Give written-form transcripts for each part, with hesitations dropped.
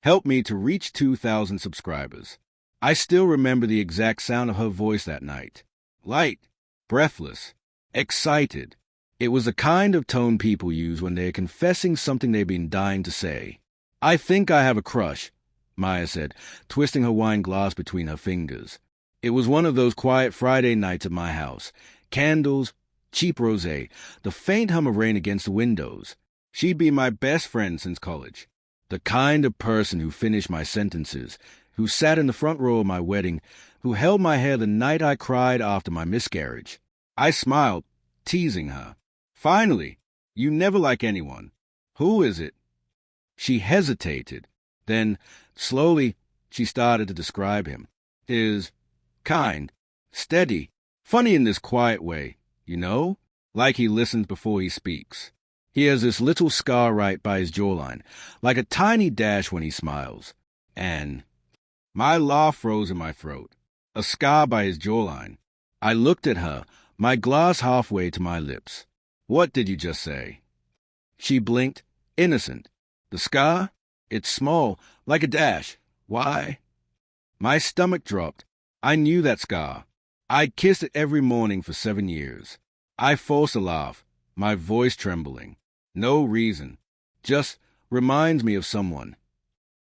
helped me to reach 2,000 subscribers. I still remember the exact sound of her voice that night. Light, breathless, excited. It was the kind of tone people use when they're confessing something they've been dying to say. "I think I have a crush," Maya said, twisting her wine glass between her fingers. It was one of those quiet Friday nights at my house. Candles, cheap rosé, the faint hum of rain against the windows. She'd be my best friend since college. The kind of person who finished my sentences, who sat in the front row of my wedding, who held my hair the night I cried after my miscarriage. I smiled, teasing her. "Finally, you never like anyone. Who is it?" She hesitated. Then, slowly, she started to describe him. Is kind, steady, funny in this quiet way, you know? Like he listens before he speaks. He has this little scar right by his jawline, like a tiny dash when he smiles. And my laugh froze in my throat. A scar by his jawline. I looked at her, my glass halfway to my lips. "What did you just say?" She blinked, innocent. "The scar? It's small, like a dash. Why?" My stomach dropped. I knew that scar. I'd kissed it every morning for 7 years. I forced a laugh, my voice trembling. No reason. Just reminds me of someone.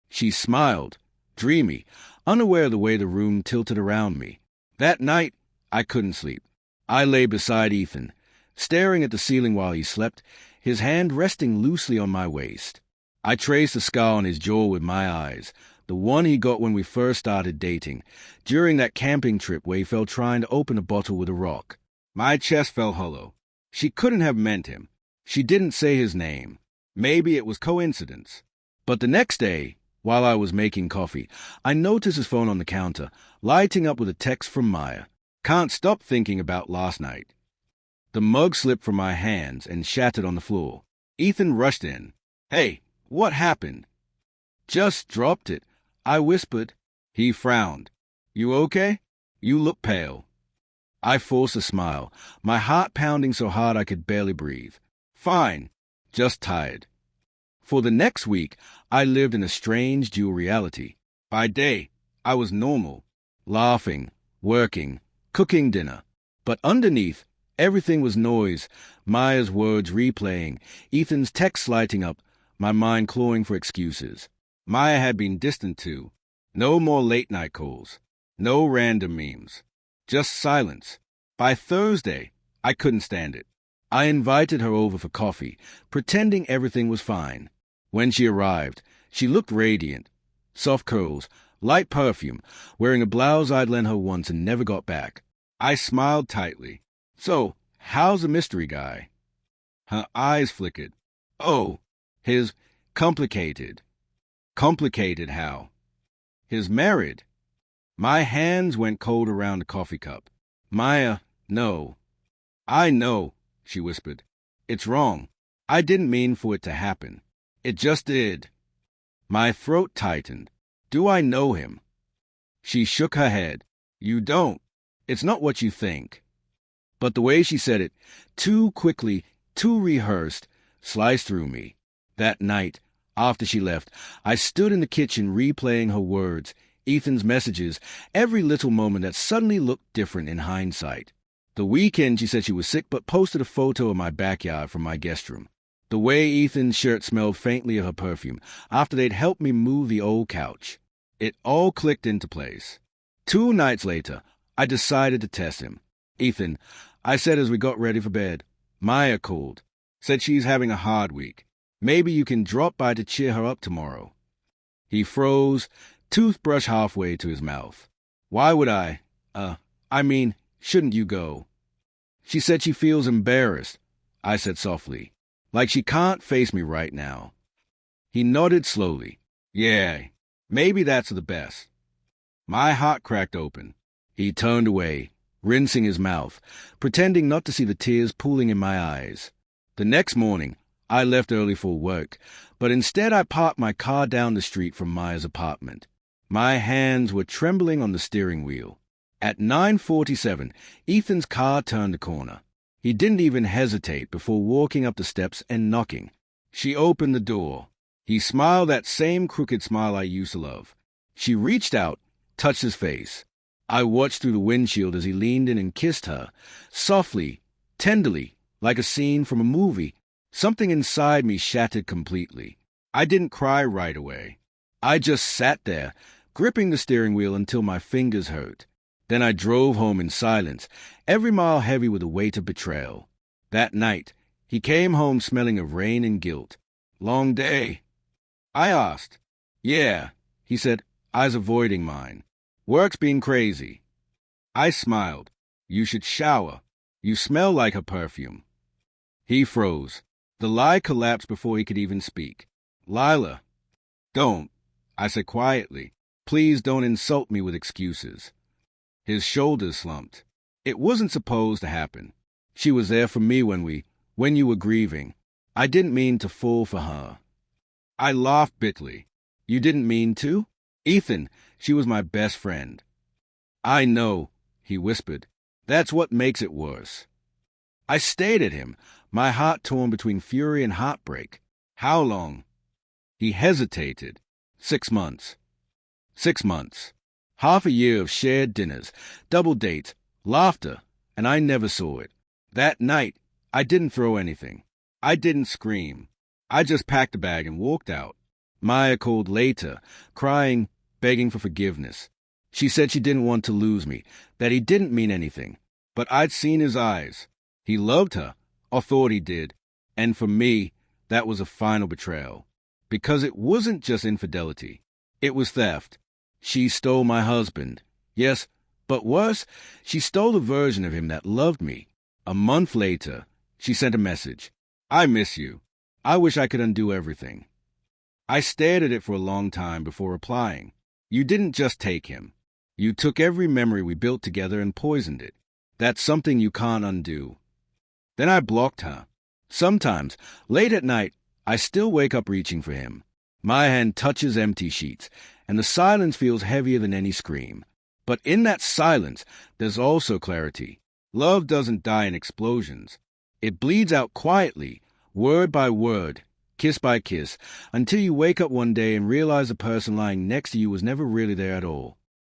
She smiled, dreamy, unaware of the way the room tilted around me. That night, I couldn't sleep. I lay beside Ethan, staring at the ceiling while he slept, his hand resting loosely on my waist. I traced the scar on his jaw with my eyes, the one he got when we first started dating, during that camping trip where he fell trying to open a bottle with a rock. My chest felt hollow. She couldn't have meant him. She didn't say his name. Maybe it was coincidence. But the next day, while I was making coffee, I noticed his phone on the counter, lighting up with a text from Maya. "Can't stop thinking about last night." The mug slipped from my hands and shattered on the floor. Ethan rushed in. "Hey, what happened?" "Just dropped it," I whispered. He frowned. "You okay? You look pale." I forced a smile, my heart pounding so hard I could barely breathe. "Fine, just tired." For the next week, I lived in a strange dual reality. By day, I was normal, laughing, working, cooking dinner. But underneath, everything was noise, Maya's words replaying, Ethan's texts lighting up, my mind clawing for excuses. Maya had been distant too. No more late-night calls. No random memes. Just silence. By Thursday, I couldn't stand it. I invited her over for coffee, pretending everything was fine. When she arrived, she looked radiant. Soft curls, light perfume, wearing a blouse I'd lent her once and never got back. I smiled tightly. "So, how's the mystery guy?" Her eyes flickered. "Oh, his complicated." "Complicated how?" "His married." My hands went cold around the coffee cup. "Maya, no." "I know," she whispered. "It's wrong. I didn't mean for it to happen. It just did." My throat tightened. "Do I know him?" She shook her head. "You don't. It's not what you think." But the way she said it, too quickly, too rehearsed, sliced through me. That night, after she left, I stood in the kitchen replaying her words, Ethan's messages, every little moment that suddenly looked different in hindsight. The weekend she said she was sick but posted a photo of my backyard from my guest room. The way Ethan's shirt smelled faintly of her perfume after they'd helped me move the old couch. It all clicked into place. 2 nights later, I decided to test him. "Ethan," I said as we got ready for bed, "Maya called. Said she's having a hard week. Maybe you can drop by to cheer her up tomorrow." He froze, toothbrush halfway to his mouth. "Why would I? Shouldn't you go?" "She said she feels embarrassed," I said softly. "Like she can't face me right now." He nodded slowly. "Yeah, maybe that's the best." My heart cracked open. He turned away, rinsing his mouth, pretending not to see the tears pooling in my eyes. The next morning, I left early for work, but instead I parked my car down the street from Maya's apartment. My hands were trembling on the steering wheel. At 9:47, Ethan's car turned the corner. He didn't even hesitate before walking up the steps and knocking. She opened the door. He smiled that same crooked smile I used to love. She reached out, touched his face. I watched through the windshield as he leaned in and kissed her, softly, tenderly, like a scene from a movie. Something inside me shattered completely. I didn't cry right away. I just sat there, gripping the steering wheel until my fingers hurt. Then I drove home in silence, every mile heavy with the weight of betrayal. That night, he came home smelling of rain and guilt. "Long day?" I asked. "Yeah," he said, eyes avoiding mine. "Work's been crazy." I smiled. "You should shower. You smell like her perfume." He froze. The lie collapsed before he could even speak. "Lila." "Don't," I said quietly. "Please don't insult me with excuses." His shoulders slumped. "It wasn't supposed to happen. She was there for me when you were grieving. I didn't mean to fall for her." I laughed bitterly. "You didn't mean to? Ethan, she was my best friend." "I know," he whispered. "That's what makes it worse." I stared at him, my heart torn between fury and heartbreak. "How long?" He hesitated. 6 months. 6 months. Half a year of shared dinners, double dates, laughter, and I never saw it. That night, I didn't throw anything. I didn't scream. I just packed a bag and walked out. Maya called later, crying, begging for forgiveness. She said she didn't want to lose me, that he didn't mean anything. But I'd seen his eyes. He loved her, or thought he did. And for me, that was a final betrayal. Because it wasn't just infidelity. It was theft. She stole my husband. Yes, but worse, she stole the version of him that loved me. A month later, she sent a message. "I miss you. I wish I could undo everything." I stared at it for a long time before replying. "You didn't just take him. You took every memory we built together and poisoned it. That's something you can't undo." Then I blocked her. Sometimes, late at night, I still wake up reaching for him. My hand touches empty sheets, and the silence feels heavier than any scream. But in that silence, there's also clarity. Love doesn't die in explosions. It bleeds out quietly, word by word, kiss by kiss, until you wake up one day and realize the person lying next to you was never really there at all.